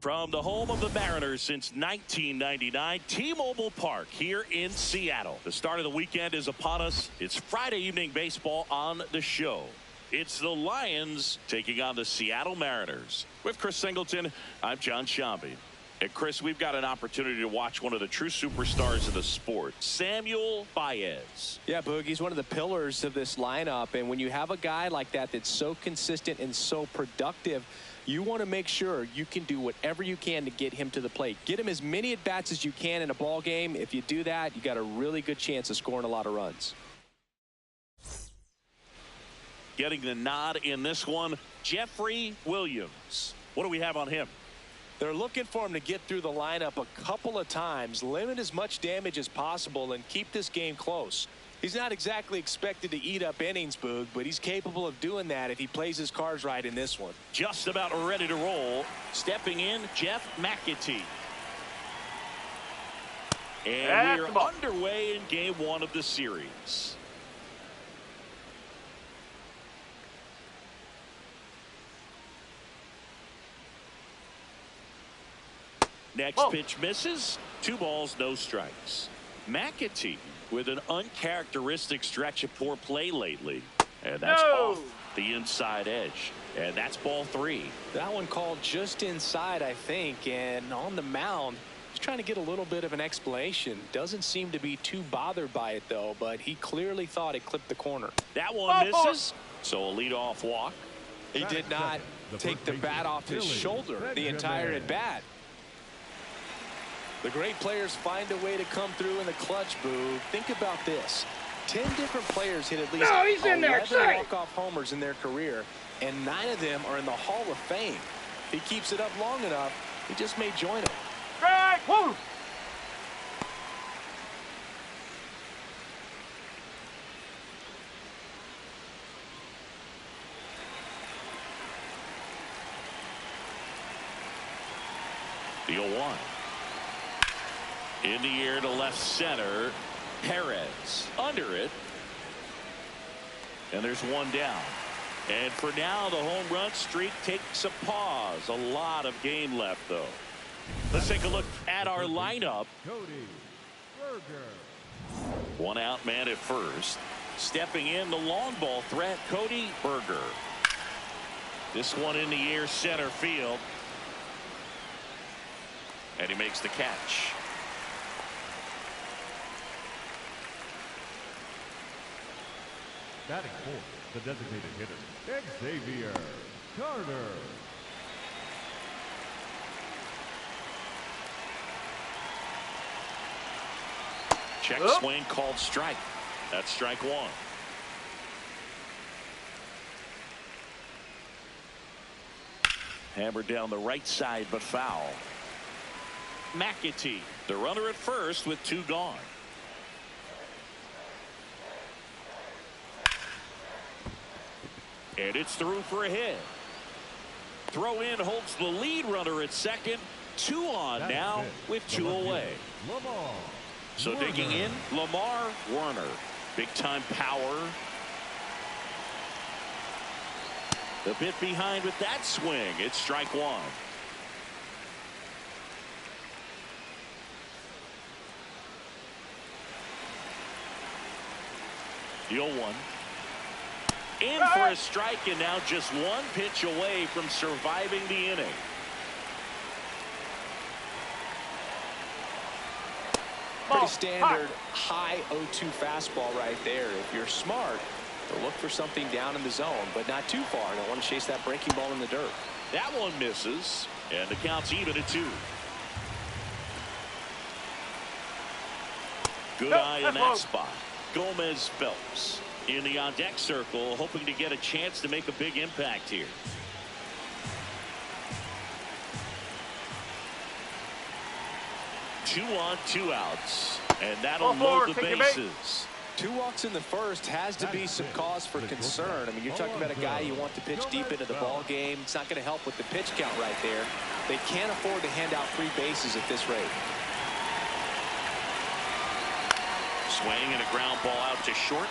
From the home of the Mariners since 1999, T-Mobile Park here in Seattle. The start of the weekend is upon us. It's Friday evening baseball on the show. It's the Lions taking on the Seattle Mariners. With Chris Singleton, I'm John Shambi. And Chris, we've got an opportunity to watch one of the true superstars of the sport, Samuel Baez. Yeah, Boog, he's one of the pillars of this lineup. And when you have a guy like that that's so consistent and so productive, you want to make sure you can do whatever you can to get him to the plate. Get him as many at-bats as you can in a ball game. If you do that, you got a really good chance of scoring a lot of runs. Getting the nod in this one, Jeffrey Williams. What do we have on him? They're looking for him to get through the lineup a couple of times, limit as much damage as possible, and keep this game close. He's not exactly expected to eat up innings, Boog, but he's capable of doing that if he plays his cards right in this one. Just about ready to roll. Stepping in, Jeff McAtee. And we're underway in game one of the series. Next pitch misses. 2 balls, no strikes. McAtee with an uncharacteristic stretch of poor play lately. And that's off the inside edge. And that's ball 3. That one called just inside, I think. And on the mound, he's trying to get a little bit of an explanation. Doesn't seem to be too bothered by it, though. But he clearly thought it clipped the corner. That one misses. So a leadoff walk. He did not take the bat off his shoulder the entire at bat. The great players find a way to come through in the clutch, Boo. Think about this. 10 different players hit at least 11 walk-off homers in their career, and 9 of them are in the Hall of Fame. If he keeps it up long enough, he just may join them. Strike! Woo! The 0-1. In the air to left center. Perez under it. And there's one down. And for now, the home run streak takes a pause. A lot of game left, though. Let's take a look at our lineup. One out man at first. Stepping in, the long ball threat, Cody Berger. This one in the air center field. And he makes the catch. Batting fourth, the designated hitter, Xavier Carter. Check swing called strike. That's strike 1. Hammered down the right side, but foul. McAtee, the runner at first with 2 gone. And it's through for a hit. Throw in holds the lead runner at second. 2 on now with 2 away. So digging in, Lamar Warner. Big time power. The bit behind with that swing. It's strike 1. The 0-1. In for a strike, and now just 1 pitch away from surviving the inning. Pretty standard high 0-2 fastball right there. If you're smart, you'll look for something down in the zone, but not too far. Don't want to chase that breaking ball in the dirt. That one misses, and the count's even at 2. Good eye in that spot. Gomez Phelps in the on-deck circle, hoping to get a chance to make a big impact here. Two on, 2 outs, and that'll load the bases. 2 walks in the first has to be some cause for concern. I mean, you're talking about a guy you want to pitch deep into the ball game. It's not going to help with the pitch count right there. They can't afford to hand out 3 bases at this rate. Swing and a ground ball out to short.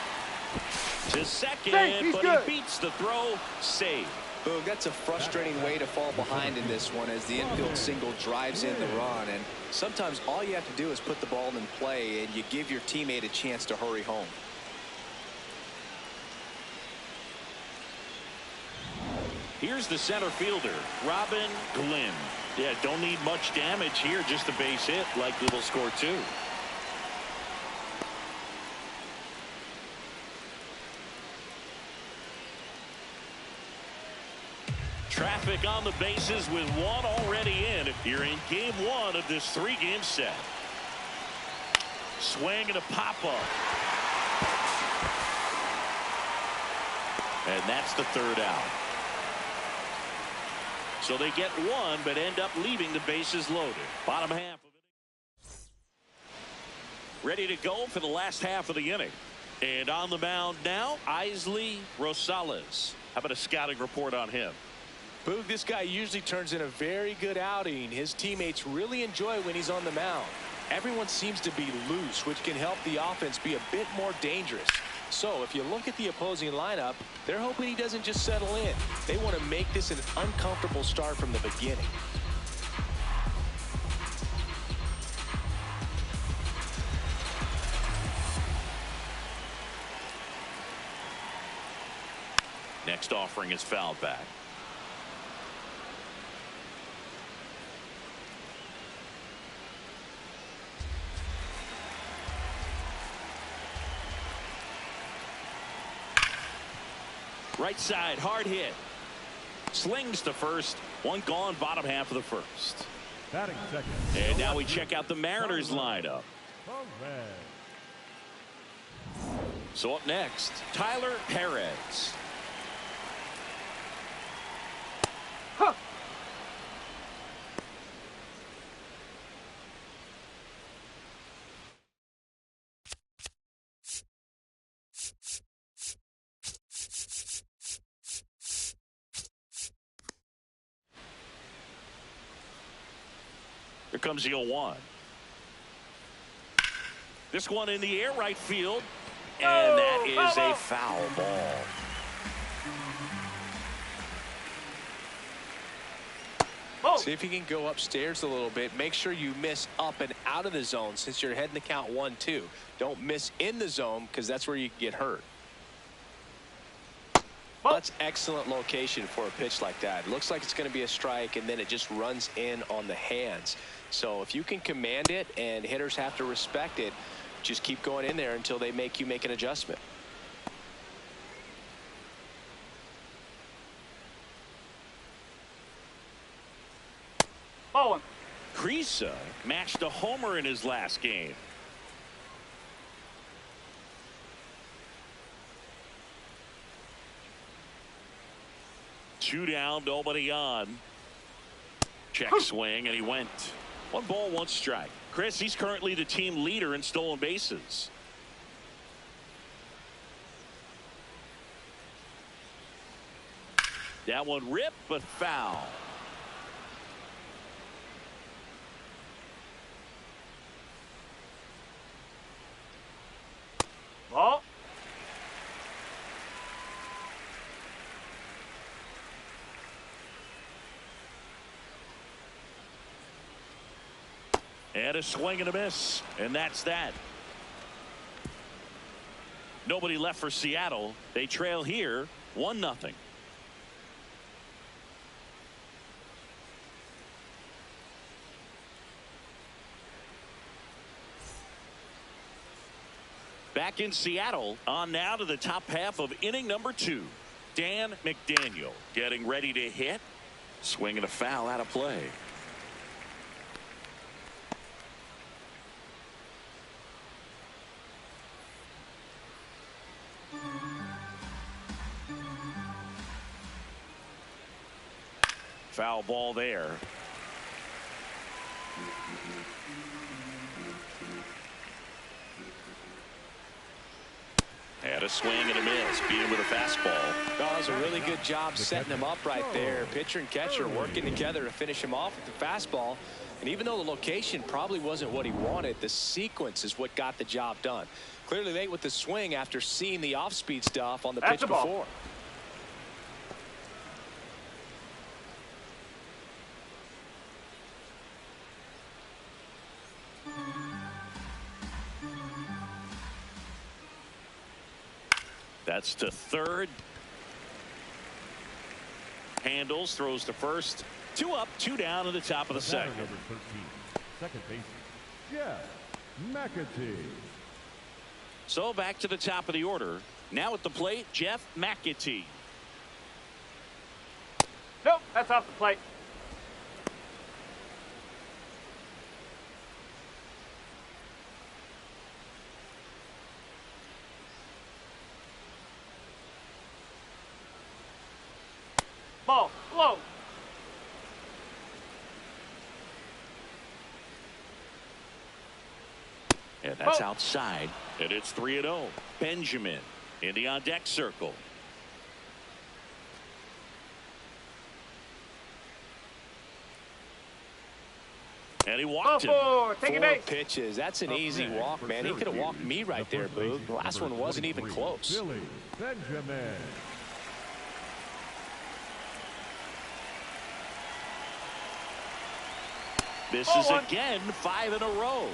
To second, but he beats the throw. Save. Boog, that's a frustrating way to fall behind in this one as the infield single drives in the run. And sometimes all you have to do is put the ball in play and you give your teammate a chance to hurry home. Here's the center fielder, Robin Glenn. Yeah, don't need much damage here, just a base hit. Likely will score 2. Traffic on the bases with one already in. You're in game 1 of this 3-game set. Swing and a pop-up. And that's the 3rd out. So they get 1, but end up leaving the bases loaded. Bottom half of it. Ready to go for the last half of the inning. And on the mound now, Isley Rosales. How about a scouting report on him? Boog, this guy usually turns in a very good outing. His teammates really enjoy when he's on the mound. Everyone seems to be loose, which can help the offense be a bit more dangerous. So if you look at the opposing lineup, they're hoping he doesn't just settle in. They want to make this an uncomfortable start from the beginning. Next offering is fouled back. Right side, hard hit. Slings to first. 1 gone, bottom half of the 1st. Batting second. And now we check out the Mariners lineup. So up next, Tyler Perez. Here comes the 0-1. This one in the air, right field. And that is a foul ball. See if you can go upstairs a little bit. Make sure you miss up and out of the zone since you're heading the count 1-2. Don't miss in the zone because that's where you can get hurt. That's excellent location for a pitch like that. It looks like it's going to be a strike, and then it just runs in on the hands. So if you can command it and hitters have to respect it, just keep going in there until they make you make an adjustment. Krisa matched a homer in his last game. Two down, nobody on. Check swing, and he went. 1 ball, 1 strike. Chris, he's currently the team leader in stolen bases. That one ripped, but foul. Ball. And a swing and a miss, and that's that. Nobody left for Seattle. They trail here 1-0. Back in Seattle, on now to the top half of inning number 2. Dan McDaniel getting ready to hit. Swing and a foul out of play. Foul ball there. Had a swing and a miss. Beat him with a fastball. That was a really good job setting him up right there. Pitcher and catcher working together to finish him off with the fastball. And even though the location probably wasn't what he wanted, the sequence is what got the job done. Clearly late with the swing after seeing the off-speed stuff on the pitch before. That's to third. Handles, throws to first. 2 up, 2 down in the top of the second. Number 13, second baseman, Jeff McAtee. So back to the top of the order. Now at the plate, Jeff McAtee. Nope, that's off the plate. Ball, low. And that's outside. And it's 3-0. Benjamin in the on-deck circle. And he walked him. 4 taking 4 base. pitches. That's an easy walk, man. He could have walked me right there, Boog. The last one wasn't even close. Billy Benjamin. Misses again, 5 in a row.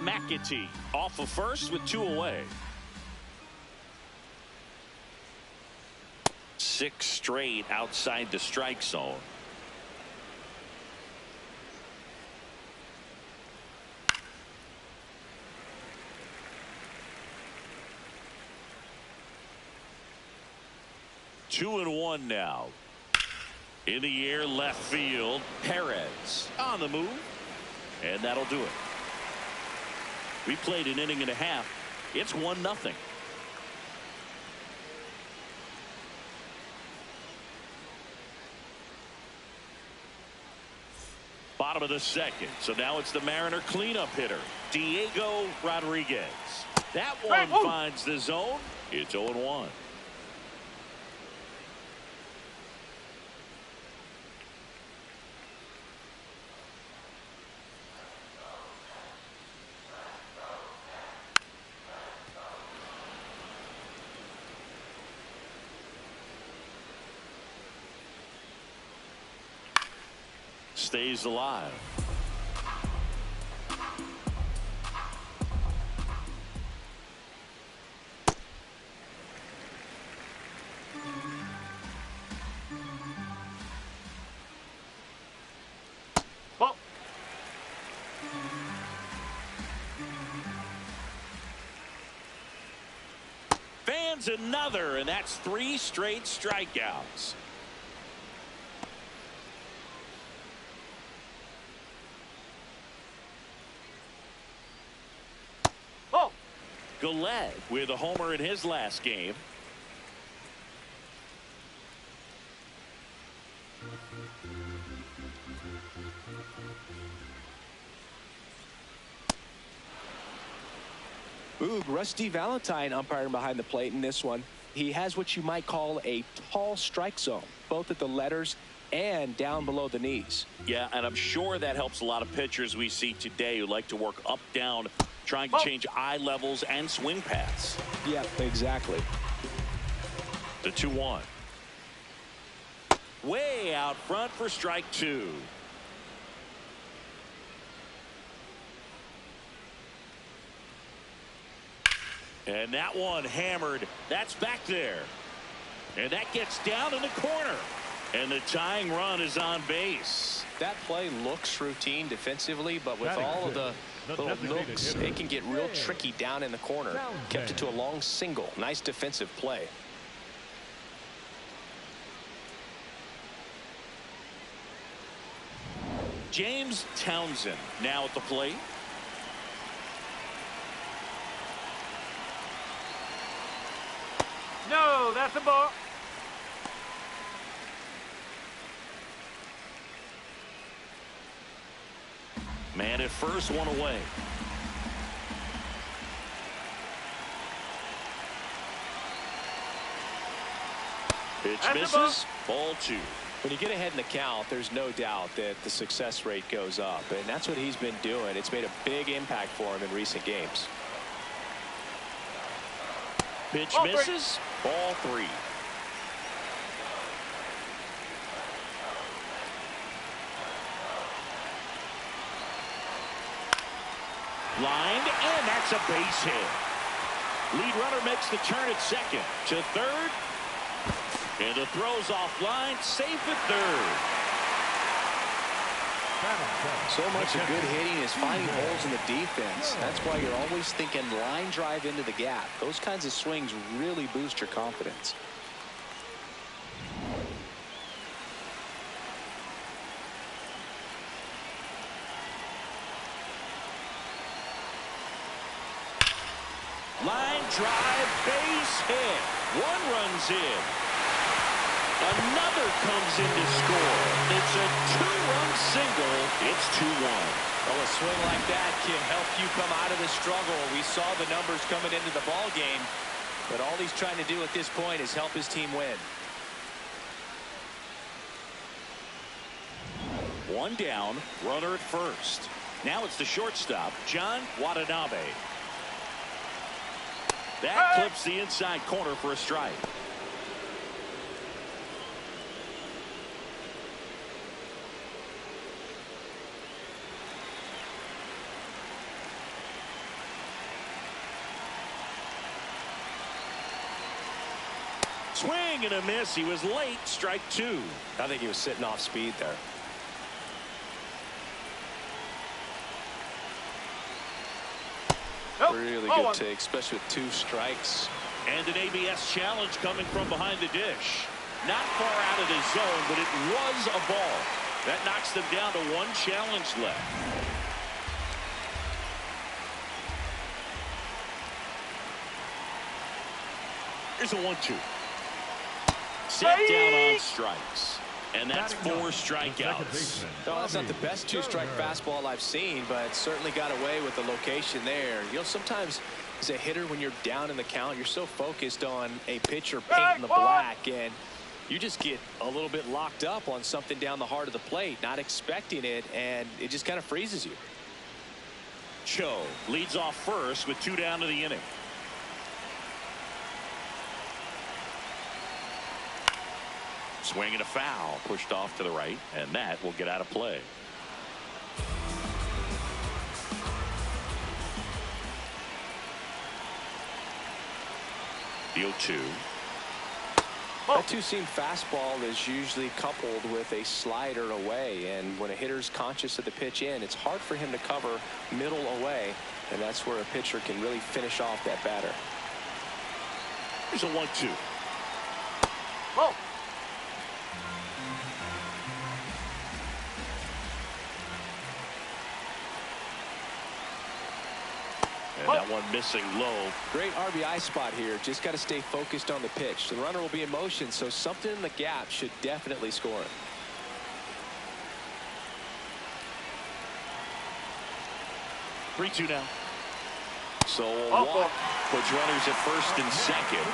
McAtee off of first with 2 away. 6 straight outside the strike zone. Two and one now. In the air, left field. Perez on the move. And that'll do it. We played an inning and a half. It's 1-0. Bottom of the second. So now it's the Mariner cleanup hitter, Diego Rodriguez. That one finds the zone. It's 0-1. Stays alive. Ball. Fans another, and that's 3 straight strikeouts. Gillette with a homer in his last game. Boog, Rusty Valentine umpiring behind the plate in this one. He has what you might call a tall strike zone, both at the letters and down below the knees. Yeah, and I'm sure that helps a lot of pitchers we see today who like to work up, down, trying to change eye levels and swing paths. Yeah, exactly. The 2-1. Way out front for strike 2. And that one hammered. That's back there. And that gets down in the corner. And the tying run is on base. That play looks routine defensively, but with all of the little nooks, it can get real tricky down in the corner. Kept it to a long single. Nice defensive play. James Townsend now at the plate. No, that's a ball. Man at first, 1 away. Pitch misses. Ball 2. When you get ahead in the count, there's no doubt that the success rate goes up, and that's what he's been doing. It's made a big impact for him in recent games. Pitch misses. Ball 3. Lined, and that's a base hit. Lead runner makes the turn at second. To third. And the throw's offline. Safe at third. So much of good hitting is finding holes in the defense. That's why you're always thinking line drive into the gap. Those kinds of swings really boost your confidence. Line drive, base hit. One runs in. Another comes in to score. It's a two-run single. It's 2-1. Well, a swing like that can help you come out of the struggle. We saw the numbers coming into the ball game, but all he's trying to do at this point is help his team win. One down, runner at first. Now it's the shortstop, John Watanabe. That clips the inside corner for a strike. Swing and a miss. He was late. Strike two. I think he was sitting off speed there. Really good take, especially with two strikes. And an ABS challenge coming from behind the dish. Not far out of the zone, but it was a ball. That knocks them down to one challenge left. Here's a 1-2. Set down on strikes. And that's 4 strikeouts. No, that's not the best two-strike fastball I've seen, but certainly got away with the location there. You know, sometimes as a hitter, when you're down in the count, you're so focused on a pitcher painting the black, and you just get a little bit locked up on something down the heart of the plate, not expecting it, and it just kind of freezes you. Cho leads off first with 2 down to the inning. Swing and a foul, pushed off to the right, and that will get out of play. The 0-2. That two-seam fastball is usually coupled with a slider away, and when a hitter's conscious of the pitch in, it's hard for him to cover middle away, and that's where a pitcher can really finish off that batter. Here's a 1-2. Whoa. And that one missing low. Great RBI spot here. Just got to stay focused on the pitch. The runner will be in motion, so something in the gap should definitely score him. Three-two now. So a walk puts runners at first and second.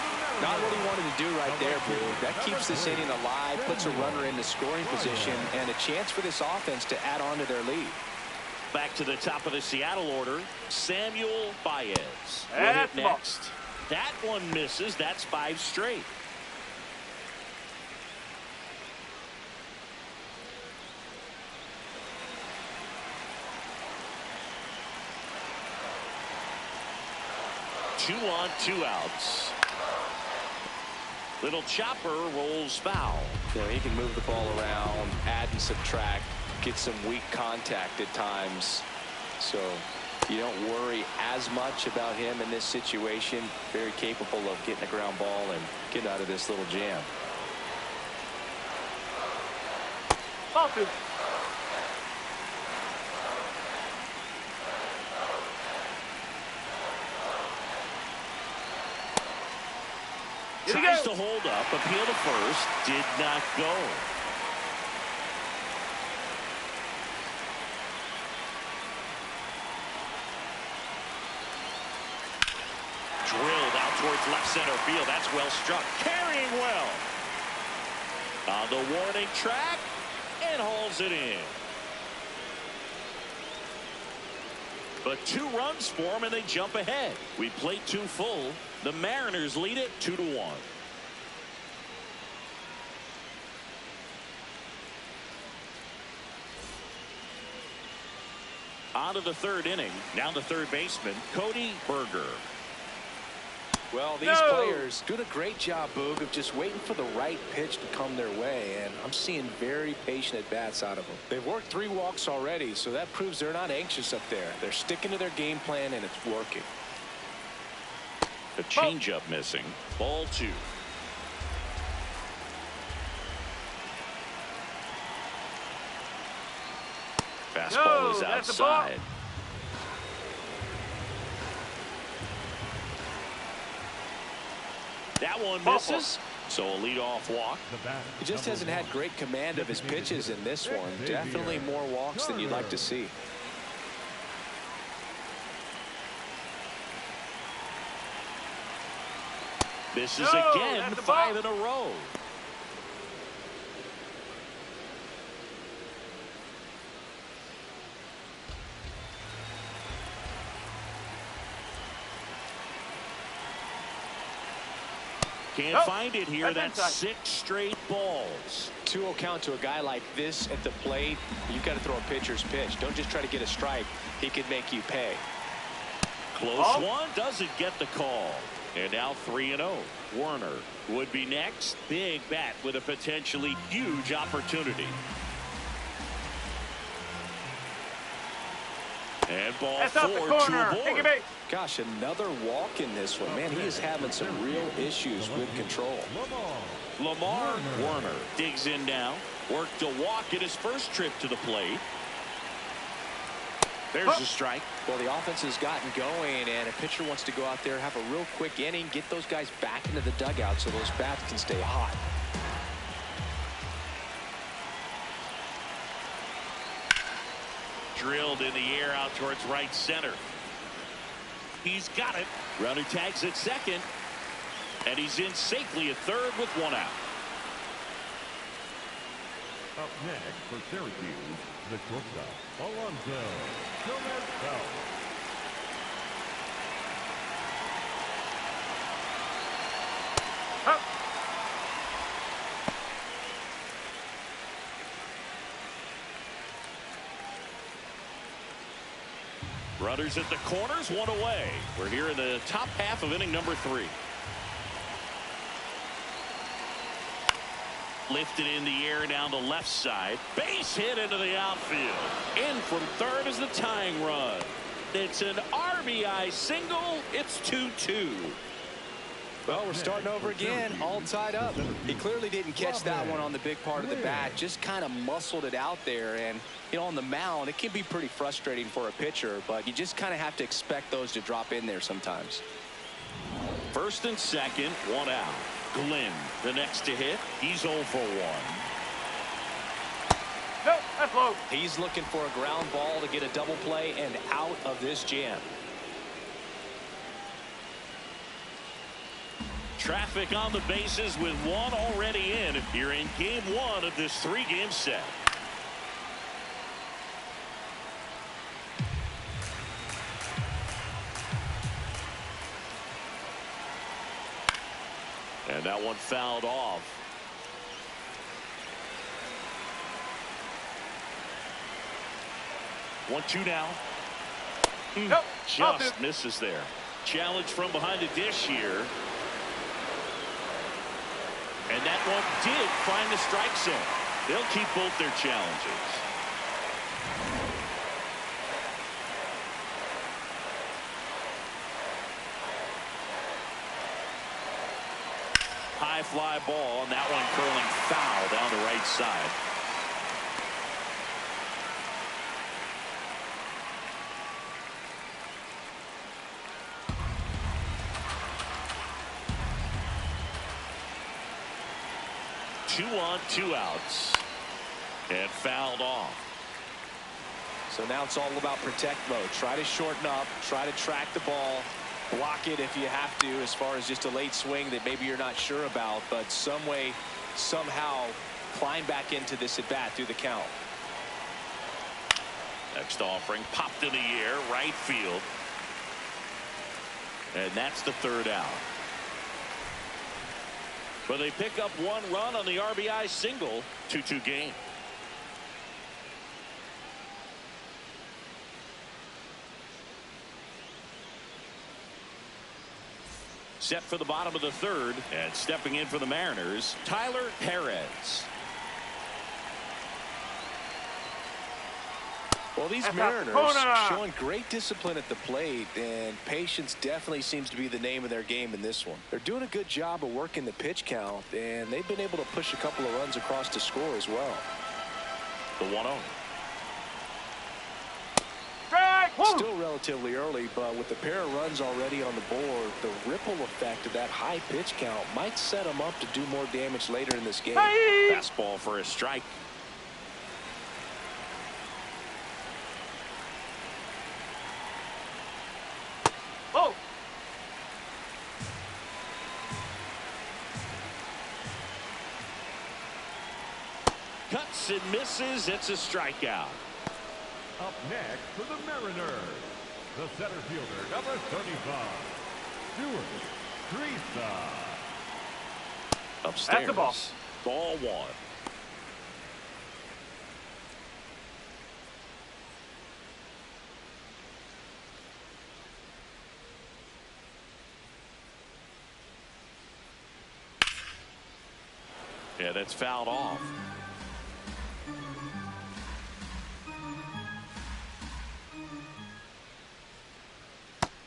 Not what he wanted to do right there, Boo. That keeps this inning alive, puts a runner in the scoring position, and a chance for this offense to add on to their lead. Back to the top of the Seattle order, Samuel Baez. That's next. That one misses. That's 5 straight. Two on, 2 outs. Little chopper rolls foul. Yeah, he can move the ball around, add and subtract, get some weak contact at times. So you don't worry as much about him in this situation. Very capable of getting a ground ball and getting out of this little jam. Ball 2. Tries to hold up, appeal to first, did not go. Drilled out towards left center field. That's well struck. Carrying well. On the warning track and hauls it in. But 2 runs for them and they jump ahead. We played 2 full. The Mariners lead it 2-1. On to the third inning. Now the third baseman, Cody Berger. Well, these players doing a great job, Boog, of just waiting for the right pitch to come their way, and I'm seeing very patient at-bats out of them. They've worked 3 walks already, so that proves they're not anxious up there. They're sticking to their game plan, and it's working. A changeup missing. Ball 2. Fastball is outside. That one misses. So a leadoff walk. He just hasn't had great command of his pitches in this one. Definitely more walks than you'd like to see. Misses again, 5 in a row. Can't find it here. That's 6 straight balls. 2-0 count to a guy like this at the plate. You've got to throw a pitcher's pitch. Don't just try to get a strike. He could make you pay. Close one. Doesn't get the call. And now 3-0. Warner would be next. Big bat with a potentially huge opportunity. And ball 4 to a board. Gosh, another walk in this one. Man, he is having some real issues with control. Lamar Warner digs in now. Worked a walk in his first trip to the plate. There's a strike. Well, the offense has gotten going, and a pitcher wants to go out there, have a real quick inning, get those guys back into the dugout so those bats can stay hot. Drilled in the air out towards right center. He's got it. Runner tags at second. And he's in safely at third with 1 out. Up next for Syracuse, the shortstop, Alonso Gomez. Runners at the corners, 1 away. We're here in the top half of inning number 3. Lifted in the air down the left side. Base hit into the outfield. In from third is the tying run. It's an RBI single. It's 2-2. Well, we're starting over again, all tied up. He clearly didn't catch that one on the big part of the bat, just kind of muscled it out there. And, you know, on the mound, it can be pretty frustrating for a pitcher, but you just kind of have to expect those to drop in there sometimes. First and second, 1 out. Glenn, the next to hit. He's 0 for 1. No, that's low. He's looking for a ground ball to get a double play and out of this jam. Traffic on the bases with 1 already in. You're in game 1 of this 3-game set. And that one fouled off. One, 2 now. Nope. Just misses there. Challenge from behind the dish here. And that one did find the strike zone. They'll keep both their challenges. High fly ball, and that one curling foul down the right side. Two on, 2 outs. And fouled off. So now it's all about protect mode. Try to shorten up, try to track the ball, block it if you have to, as far as just a late swing that maybe you're not sure about, but some way, somehow climb back into this at bat through the count. Next offering popped in the air, right field. And that's the 3rd out. But they pick up 1 run on the RBI single. 2-2 game. set for the bottom of the third. And stepping in for the Mariners, Tyler Perez. Well, these Mariners showing great discipline at the plate, and patience definitely seems to be the name of their game in this one. They're doing a good job of working the pitch count, and they've been able to push a couple of runs across to score as well. The 1-0. Still relatively early, but with the pair of runs already on the board, the ripple effect of that high pitch count might set them up to do more damage later in this game. Fastball for a strike. Oh. Cuts and misses. It's a strikeout. Up next for the Mariners, the center fielder, number 35, Stuart Teresa. Upstairs. That's the ball. Ball 1. Yeah, that's fouled off.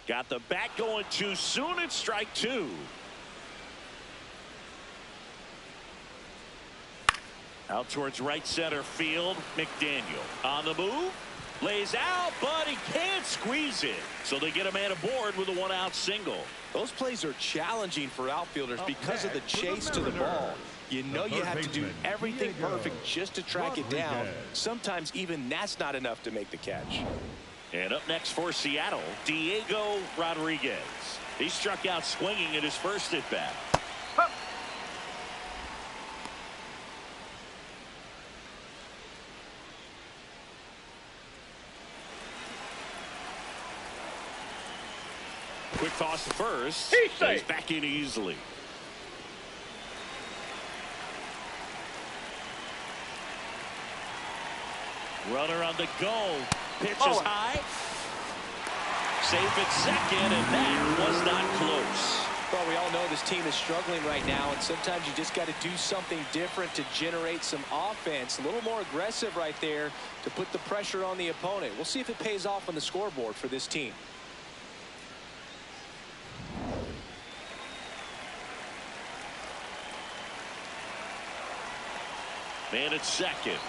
Got the bat going too soon. It's strike 2. Out towards right center field. McDaniel on the move. Lays out, but he can't squeeze it. So they get a man aboard with a 1-out single. Those plays are challenging for outfielders because of the chase to the ball. You know you have to do everything perfect just to track it down. Sometimes even that's not enough to make the catch. And up next for Seattle, Diego Rodriguez. He struck out swinging at his first at bat. Quick toss to first. He's back in easily. Runner on the go. Pitch is high. Safe at second, and that was not close. Well, we all know this team is struggling right now, and sometimes you just got to do something different to generate some offense. A little more aggressive right there to put the pressure on the opponent. We'll see if it pays off on the scoreboard for this team. Man at second.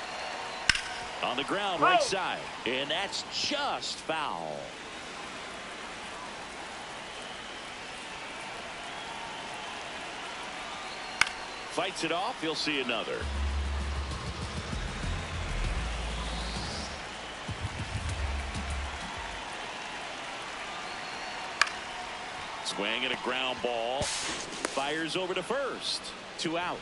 On the ground, right side. And that's just foul. Fights it off. You'll see another. Swing and a ground ball. Fires over to first. 2 out.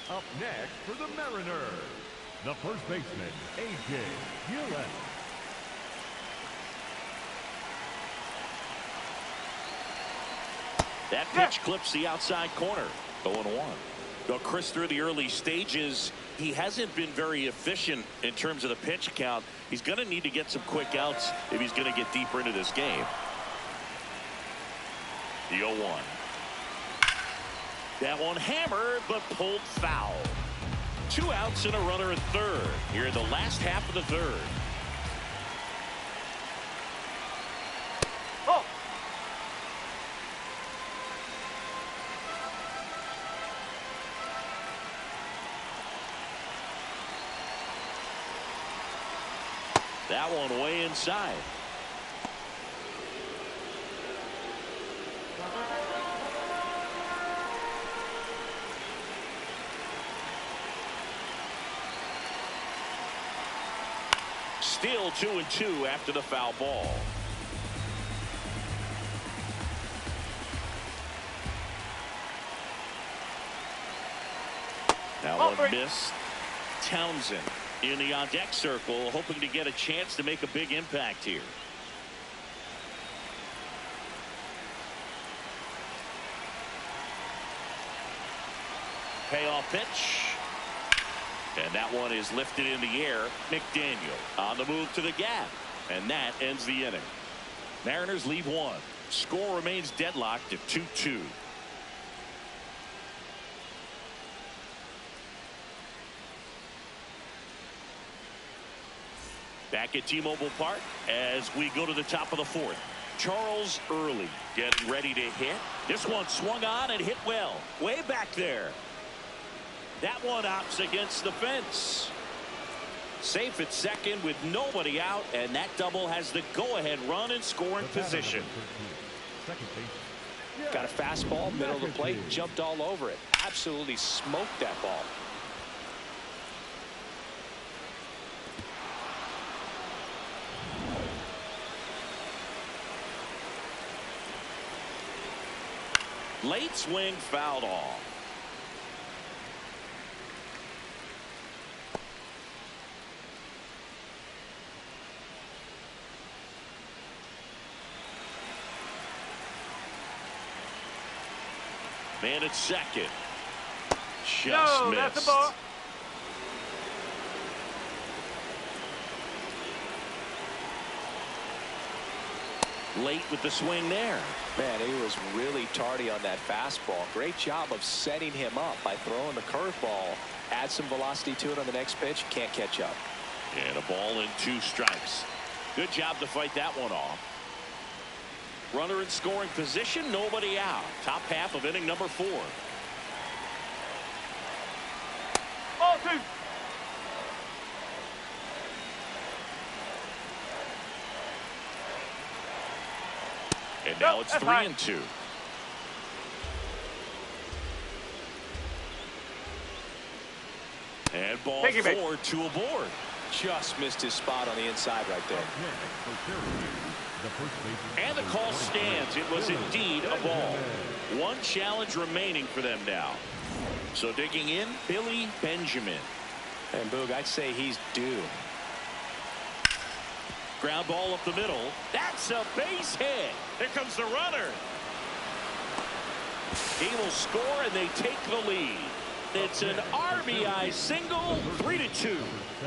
Up next for the Mariners, the first baseman, A.J. Gillen. That pitch clips the outside corner. 0-1. Well, Chris, through the early stages, he hasn't been very efficient in terms of the pitch count. He's going to need to get some quick outs if he's going to get deeper into this game. The 0-1. That one hammered, but pulled foul. 2 outs and a runner at third here in the last half of the third. Oh. That one way inside. Still 2-2 after the foul ball. That one missed. Townsend in the on-deck circle, hoping to get a chance to make a big impact here. Payoff pitch. And that one is lifted in the air. McDaniel on the move to the gap. And that ends the inning. Mariners leave one. Score remains deadlocked at 2-2. Back at T-Mobile Park as we go to the top of the fourth. Charles Early getting ready to hit. This one swung on and hit well. Way back there. That one opts against the fence. Safe at second with nobody out, and that double has the go-ahead run and scoring position. Got a fastball, middle of the plate, jumped all over it. Absolutely smoked that ball. Late swing fouled off. Man at second. Just missed. That's a ball. Late with the swing there. Man, he was really tardy on that fastball. Great job of setting him up by throwing the curveball. Add some velocity to it on the next pitch. Can't catch up. And a ball and 2 strikes. Good job to fight that one off. Runner in scoring position, nobody out. Top half of inning number 4. Ball 2. And now it's 3-2. And ball 4, 2 aboard. Just missed his spot on the inside right there. And the call stands. It was indeed a ball. One challenge remaining for them now. So digging in, Billy Benjamin. And Boog, I'd say he's due. Ground ball up the middle. That's a base hit. Here comes the runner. He will score, and they take the lead. It's an RBI single, 3-2.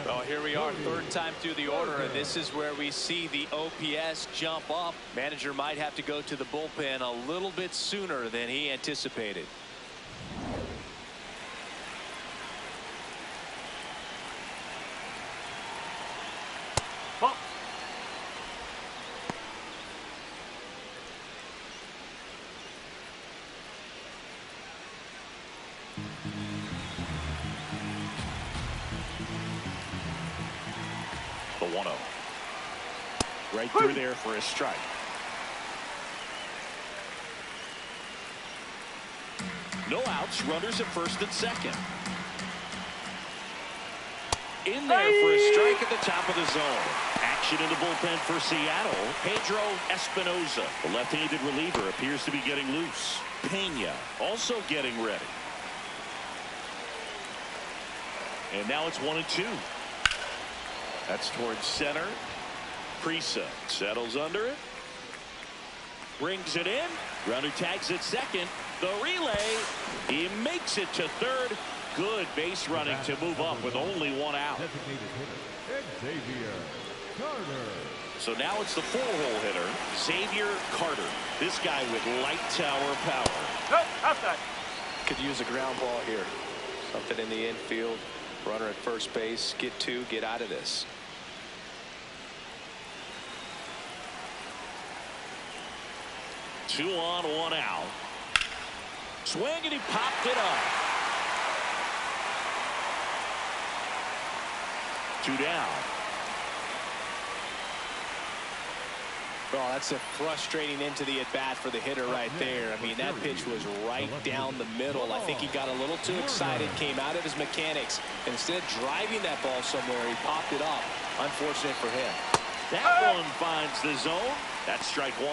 Well, here we are, third time through the order, and this is where we see the OPS jump up. Manager might have to go to the bullpen a little bit sooner than he anticipated. Ball. The 1-0. Right through there for a strike. No outs. Runners at first and second. In there for a strike at the top of the zone. Action in the bullpen for Seattle. Pedro Espinoza, the left-handed reliever, appears to be getting loose. Pena also getting ready. And now it's 1-2. That's towards center. Prisa settles under it. Brings it in. Runner tags at second. The relay. He makes it to third. Good base running to move up with only 1 out. So now it's the 4-hole hitter, Xavier Carter. This guy with light tower power. Nope, outside. Could use a ground ball here. Something in the infield. Runner at first base. Get 2. Get out of this. Two on, 1 out. Swing, and he popped it up. 2 down. Well, that's a frustrating into the at-bat for the hitter right there. I mean, that pitch was right down the middle. I think he got a little too excited, came out of his mechanics. And instead of driving that ball somewhere, he popped it up. Unfortunate for him. That one finds the zone. That's strike 1.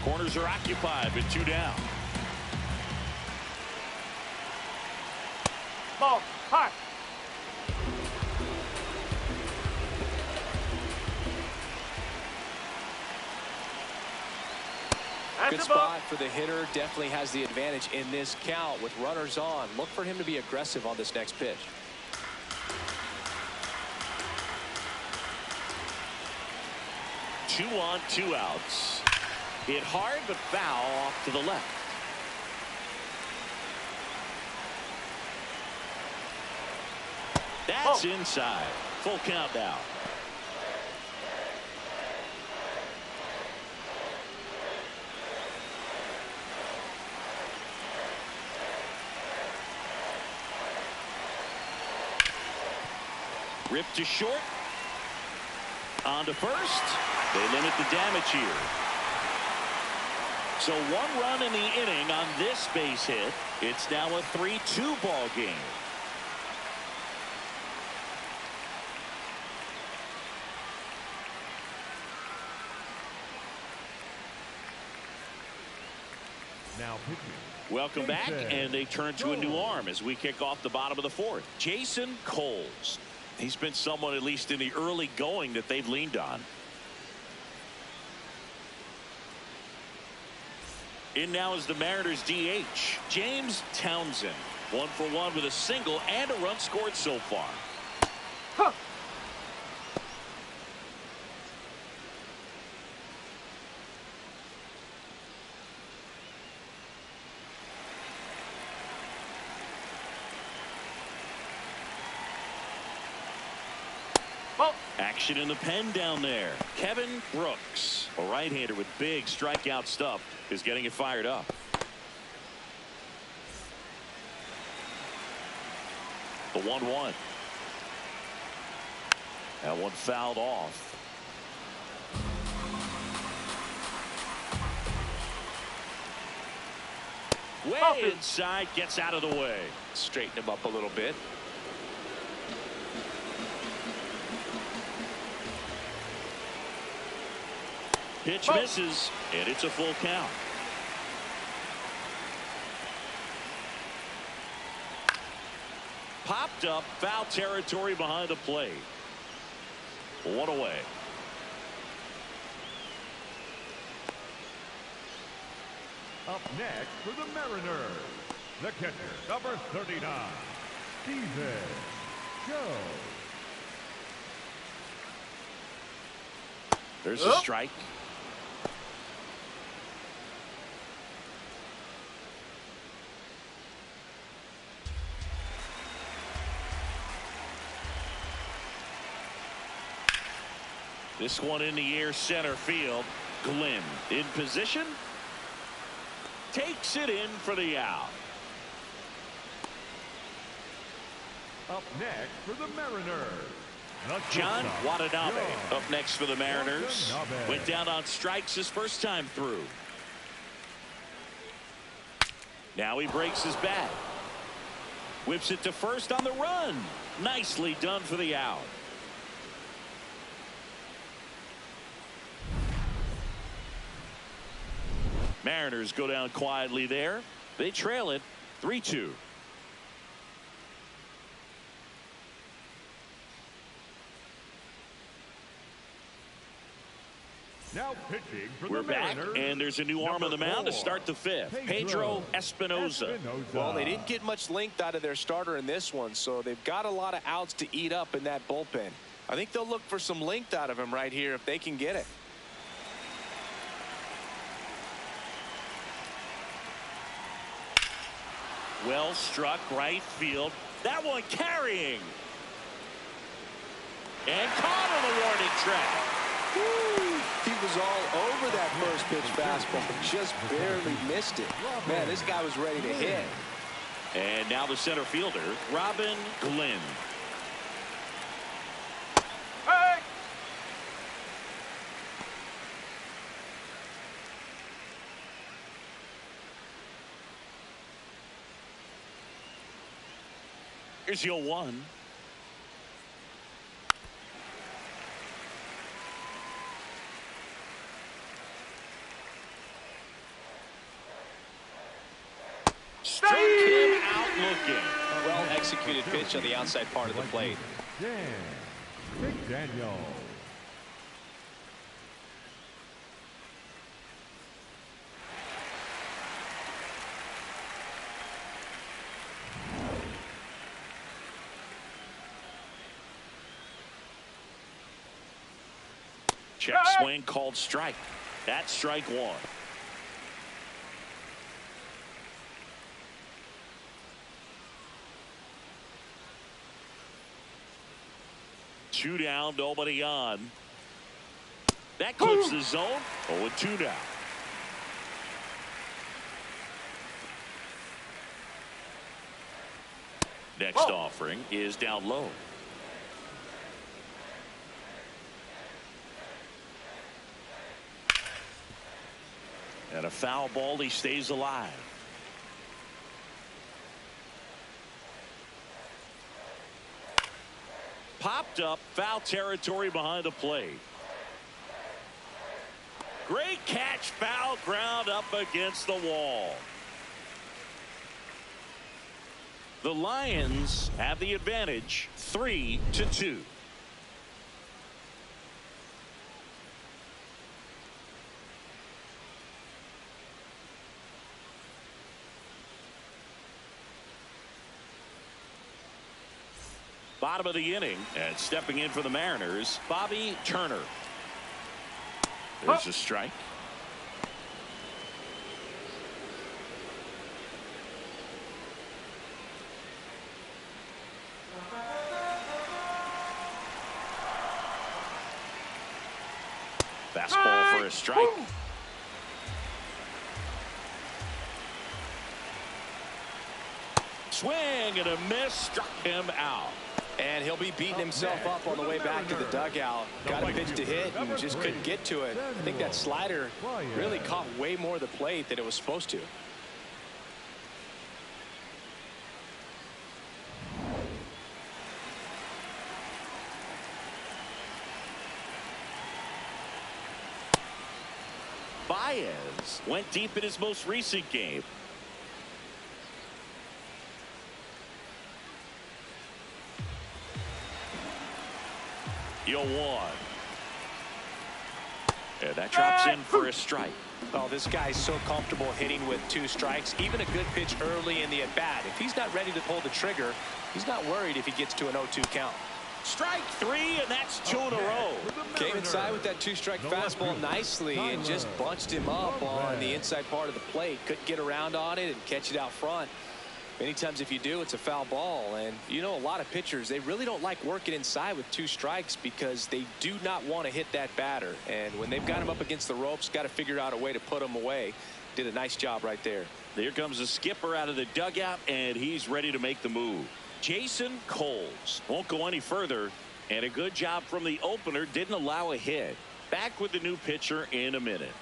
Corners are occupied with 2 down. Ball. High. Good spot for the hitter. Definitely has the advantage in this count with runners on. Look for him to be aggressive on this next pitch. 2 on, 2 outs. Hit hard, but foul off to the left. That's inside. Full count now. Ripped to short. On to first. They limit the damage here. So 1 run in the inning on this base hit. It's now a 3-2 ball game. Now pitching. Welcome back, and they turn to a new arm as we kick off the bottom of the 4th. Jason Coles. He's been someone, at least in the early going, that they've leaned on. In now is the Mariners DH, James Townsend. 1 for 1 with a single and a run scored so far. Huh. Action in the pen down there. Kevin Brooks, a right-hander with big strikeout stuff, is getting it fired up. The 1-1. That one fouled off. Way inside, gets out of the way. Straighten him up a little bit. Pitch misses, and it's a full count. Popped up, foul territory behind the plate. 1 away. Up next for the Mariners, the catcher, number 39, Steven Joe. There's a strike. This one in the air, center field. Glenn in position. Takes it in for the out. Up next for the Mariners, John Watanabe up next for the Mariners. Went down on strikes his first time through. Now he breaks his bat. Whips it to first on the run. Nicely done for the out. Mariners go down quietly there. They trail it 3-2. Now pitching for We're the back, Mariners, and there's a new arm on the mound to start the 5th. Pedro Espinoza. Well, they didn't get much length out of their starter in this one, so they've got a lot of outs to eat up in that bullpen. I think they'll look for some length out of him right here if they can get it. Well struck right field. That one carrying. And caught on the warning track. Woo! He was all over that first pitch fastball. Just barely missed it. Man, this guy was ready to hit. And now the center fielder, Robin Glenn. Hey! Here's your 1. Struck him out looking. Well executed pitch on the outside part of the plate. Daniel. Check swing called strike. That's strike one. Two down, nobody on. That clips the zone. 0-2 now. Next offering is down low. And a foul ball, he stays alive. Popped up, foul territory behind the plate. Great catch, foul ground up against the wall. The Lions have the advantage, 3-2. Bottom of the inning, and stepping in for the Mariners, Bobby Turner. There's a strike. Fastball for a strike. Swing and a miss, struck him out. And he'll be beating himself up on the way back to the dugout. Got a pitch to hit and just couldn't get to it. I think that slider really caught way more of the plate than it was supposed to. Baez went deep in his most recent game. one. And that drops in for a strike. Oh, this guy's so comfortable hitting with 2 strikes. Even a good pitch early in the at-bat. If he's not ready to pull the trigger, he's not worried if he gets to an 0-2 count. Strike 3, and that's 2 in a row. Came inside with that 2-strike fastball nicely and just bunched him up on the inside part of the plate. Couldn't get around on it and catch it out front. Many times if you do, it's a foul ball. And you know, a lot of pitchers, they really don't like working inside with 2 strikes because they do not want to hit that batter. And when they've got him up against the ropes, got to figure out a way to put him away. Did a nice job right there. Here comes the skipper out of the dugout, and he's ready to make the move. Jason Coles won't go any further, and a good job from the opener, didn't allow a hit. Back with the new pitcher in a minute.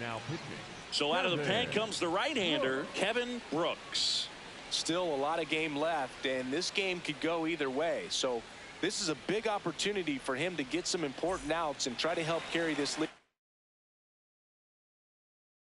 Now pitching. So out of the pen comes the right-hander, Kevin Brooks. Still a lot of game left, and this game could go either way. So this is a big opportunity for him to get some important outs and try to help carry this lead.